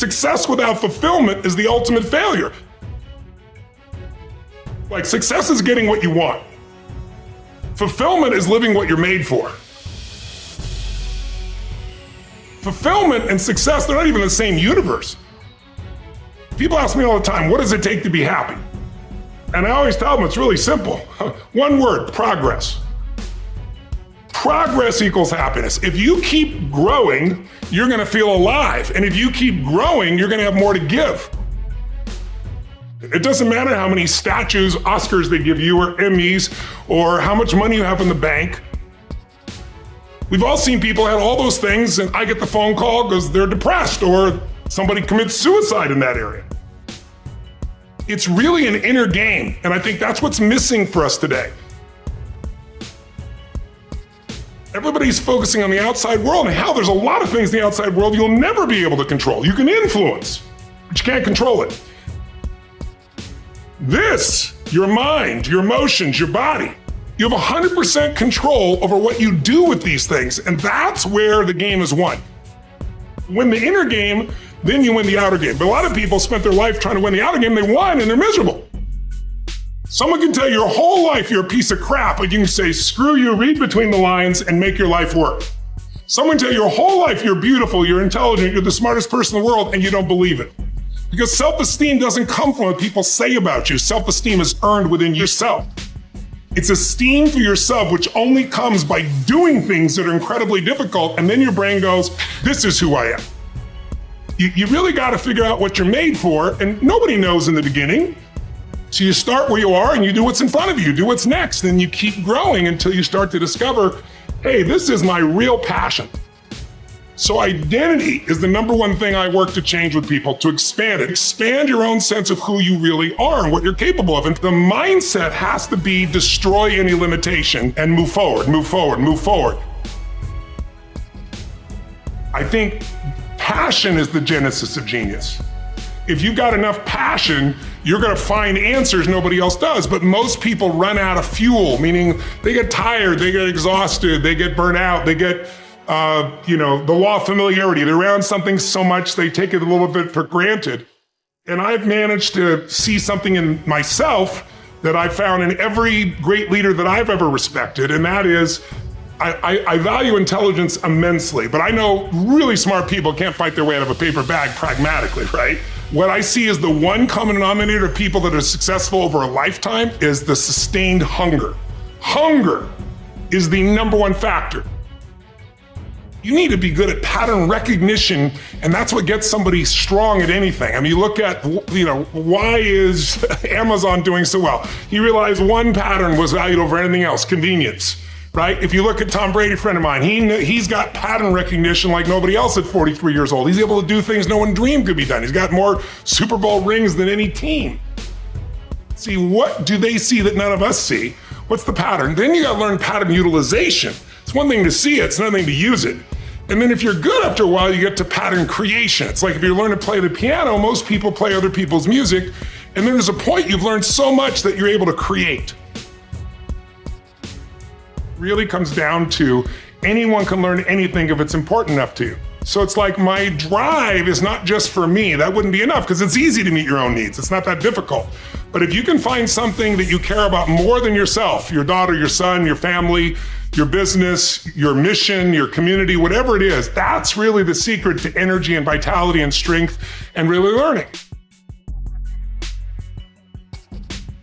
Success without fulfillment is the ultimate failure. Like, success is getting what you want. Fulfillment is living what you're made for. Fulfillment and success, they're not even the same universe. People ask me all the time, what does it take to be happy? And I always tell them it's really simple. One word, progress. Progress equals happiness. If you keep growing, you're gonna feel alive. And if you keep growing, you're gonna have more to give. It doesn't matter how many statues, Oscars they give you, or Emmys, or how much money you have in the bank. We've all seen people have all those things, and I get the phone call because they're depressed, or somebody commits suicide in that area. It's really an inner game, and I think that's what's missing for us today. Everybody's focusing on the outside world, and how there's a lot of things in the outside world you'll never be able to control. You can influence, but you can't control it. This, your mind, your emotions, your body, you have 100% control over what you do with these things, and that's where the game is won. Win the inner game, then you win the outer game. But a lot of people spent their life trying to win the outer game, they won and they're miserable. Someone can tell you your whole life you're a piece of crap, but you can say, screw you, read between the lines and make your life work. Someone can tell you your whole life you're beautiful, you're intelligent, you're the smartest person in the world, and you don't believe it. Because self-esteem doesn't come from what people say about you. Self-esteem is earned within yourself. It's esteem for yourself, which only comes by doing things that are incredibly difficult, and then your brain goes, this is who I am. You really gotta figure out what you're made for, and nobody knows in the beginning. So you start where you are and you do what's in front of you, do what's next, and you keep growing until you start to discover, hey, this is my real passion. So identity is the number one thing I work to change with people, to expand it. Expand your own sense of who you really are and what you're capable of. And the mindset has to be destroy any limitation and move forward, move forward, move forward. I think passion is the genesis of genius. If you've got enough passion, you're gonna find answers nobody else does. But most people run out of fuel, meaning they get tired, they get exhausted, they get burnt out, they get the law of familiarity. They're around something so much they take it a little bit for granted. And I've managed to see something in myself that I found in every great leader that I've ever respected, and that is, I value intelligence immensely, but I know really smart people can't fight their way out of a paper bag pragmatically, right? What I see as the one common denominator of people that are successful over a lifetime is the sustained hunger. Hunger is the number one factor. You need to be good at pattern recognition, and that's what gets somebody strong at anything. I mean, you look at, why is Amazon doing so well? You realize one pattern was valued over anything else, convenience, right? If you look at Tom Brady, a friend of mine, he's got pattern recognition like nobody else at 43 years old. He's able to do things no one dreamed could be done. He's got more Super Bowl rings than any team. See, what do they see that none of us see? What's the pattern? Then you gotta learn pattern utilization. It's one thing to see it, it's another thing to use it. And then if you're good after a while, you get to pattern creation. It's like if you learn to play the piano, most people play other people's music, and then there's a point you've learned so much that you're able to create. Really comes down to anyone can learn anything if it's important enough to you. So it's like my drive is not just for me. That wouldn't be enough because it's easy to meet your own needs. It's not that difficult. But if you can find something that you care about more than yourself, your daughter, your son, your family, your business, your mission, your community, whatever it is, that's really the secret to energy and vitality and strength and really learning.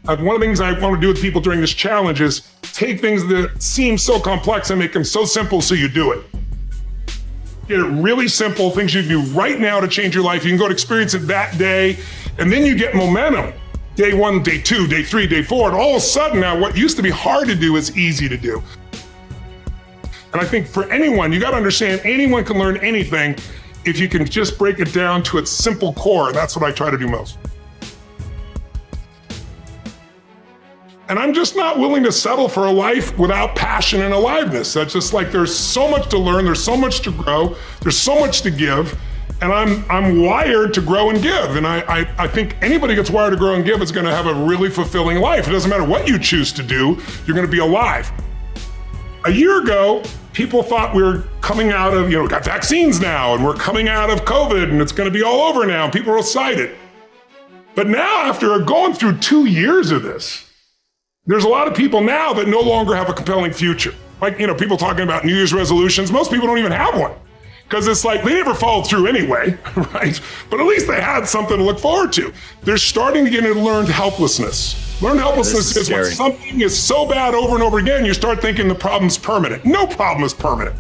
One of the things I want to do with people during this challenge is take things that seem so complex and make them so simple so you do it. Get it really simple, things you can do right now to change your life. You can go to experience it that day, and then you get momentum. Day 1, day 2, day 3, day 4, and all of a sudden now what used to be hard to do is easy to do. And I think for anyone, you gotta understand anyone can learn anything if you can just break it down to its simple core. That's what I try to do most. And I'm just not willing to settle for a life without passion and aliveness. That's just like, there's so much to learn, there's so much to grow, there's so much to give, and I'm wired to grow and give. And I think anybody gets wired to grow and give is gonna have a really fulfilling life. It doesn't matter what you choose to do, you're gonna be alive. A year ago, people thought we were coming out of, we got vaccines now, and we're coming out of COVID, and it's going to be all over now, and people are excited. But now, after going through 2 years of this, there's a lot of people now that no longer have a compelling future. Like, people talking about New Year's resolutions, most people don't even have one. Because it's like, they never followed through anyway, right? But at least they had something to look forward to. They're starting to get into learned helplessness. Learned helplessness is when something is so bad over and over again, you start thinking the problem's permanent. No problem is permanent.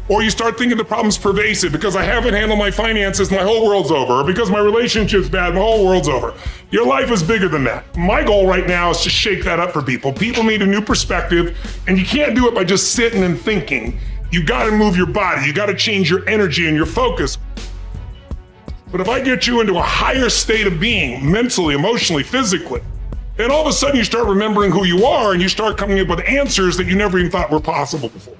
Or you start thinking the problem's pervasive because I haven't handled my finances, my whole world's over. Or because my relationship's bad, my whole world's over. Your life is bigger than that. My goal right now is to shake that up for people. People need a new perspective, and you can't do it by just sitting and thinking. You gotta move your body, you gotta change your energy and your focus. But if I get you into a higher state of being, mentally, emotionally, physically, then all of a sudden you start remembering who you are and you start coming up with answers that you never even thought were possible before.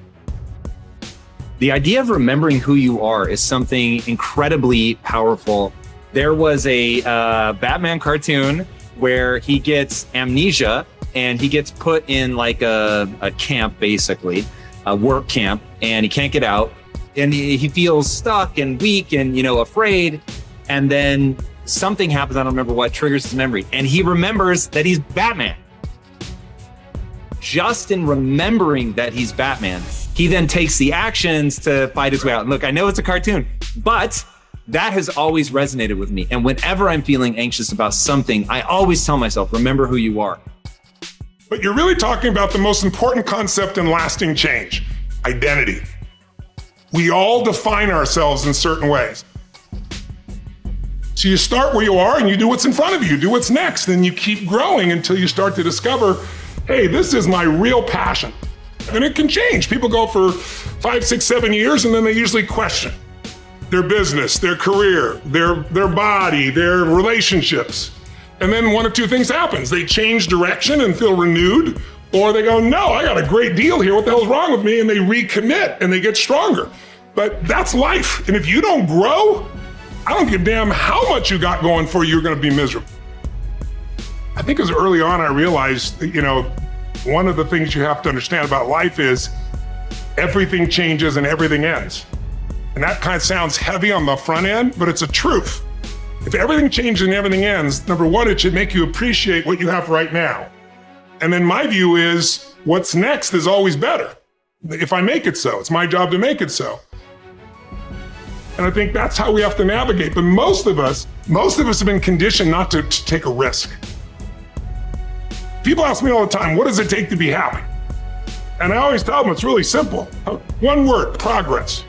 The idea of remembering who you are is something incredibly powerful. There was a Batman cartoon where he gets amnesia and he gets put in like a camp, basically, a work camp, and he can't get out. And he feels stuck and weak and, afraid. And then something happens, I don't remember what, triggers his memory. And he remembers that he's Batman. Just in remembering that he's Batman, he then takes the actions to fight his way out. And look, I know it's a cartoon, but that has always resonated with me. And whenever I'm feeling anxious about something, I always tell myself, remember who you are. But you're really talking about the most important concept in lasting change, identity. We all define ourselves in certain ways. So you start where you are and you do what's in front of you, do what's next, and you keep growing until you start to discover, hey, this is my real passion. And it can change. People go for 5, 6, 7 years, and then they usually question their business, their career, their body, their relationships. And then one of two things happens. They change direction and feel renewed, or they go, no, I got a great deal here. What the hell's wrong with me? And they recommit and they get stronger. But that's life. And if you don't grow, I don't give a damn how much you got going for you, you're going to be miserable. I think as early on, I realized that, one of the things you have to understand about life is everything changes and everything ends. And that kind of sounds heavy on the front end, but it's a truth. If everything changes and everything ends, number one, it should make you appreciate what you have right now. And then my view is what's next is always better. If I make it so, it's my job to make it so. And I think that's how we have to navigate. But most of us have been conditioned not to take a risk. People ask me all the time, what does it take to be happy? And I always tell them it's really simple. One word, progress.